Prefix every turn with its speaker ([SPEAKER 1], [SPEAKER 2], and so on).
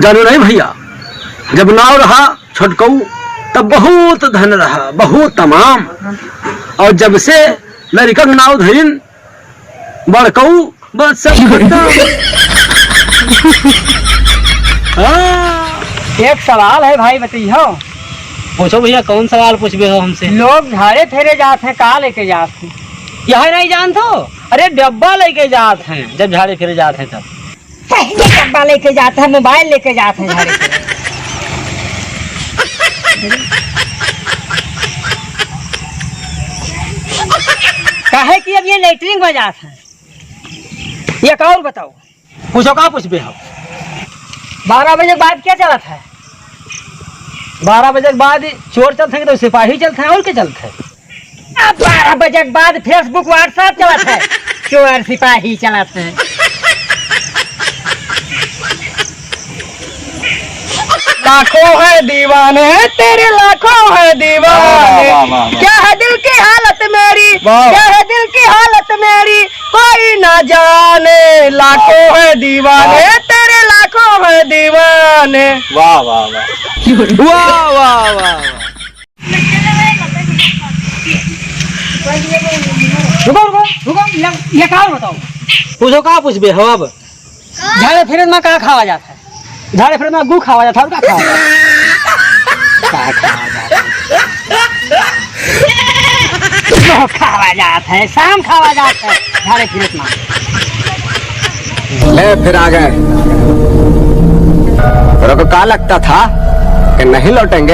[SPEAKER 1] जानो नहीं भैया, जब नाव रहा छोटकऊ तब बहुत धन रहा, बहुत तमाम। और जब से लड़का नाव धरिन बड़कऊ बस सब खत्म।
[SPEAKER 2] एक सवाल है भाई, बताइयो।
[SPEAKER 3] पूछो भैया, कौन सवाल पूछबे हो हमसे?
[SPEAKER 2] लोग झाड़े फेरे जाते हैं, कहाँ लेके जाते हैं?
[SPEAKER 3] यह नहीं जानते हो? अरे डब्बा लेके जाते हैं जब झाड़े फिरे जाते हैं तब।
[SPEAKER 2] ये डब्बा लेके जाते हैं, मोबाइल लेके जाते हैं झाड़े फेरे। काहे कि अब ये लेटरिंग में जाते हैं। ये और बताओ।
[SPEAKER 3] पूछो, कहाँ पूछबे हो?
[SPEAKER 2] 12 बजे के बाद क्या चलता है?
[SPEAKER 3] 12 बजे के बाद चोर चलते हैं तो सिपाही चलते हैं, और क्या चलते हैं?
[SPEAKER 2] 12 बजे के बाद फेसबुक व्हाट्सएप चलता है, चोर सिपाही चलाते हैं। लाखों है दीवाने तेरे, लाखों है दीवाने। क्या है दिल की हालत मेरी, क्या है दिल की हालत मेरी, कोई ना जाने। लाखों है दीवाने तेरे, लाखों है दीवाने।
[SPEAKER 3] वाह वाह वाह वाह वाह वाह।
[SPEAKER 2] रुको, ये क्या बताओ।
[SPEAKER 3] पूछो, कहाँ पूछबे हो? अब
[SPEAKER 2] झाड़े फिरे में कहाँ खावा जाता है? झाड़े फिरे में गू खावा जाता है, और क्या खावा जाता है? खावा जाता है, शाम खावा जाता है झाड़े फिरे में।
[SPEAKER 1] ले फिर आ गए। तेरे को क्या लगता था कि नहीं लौटेंगे?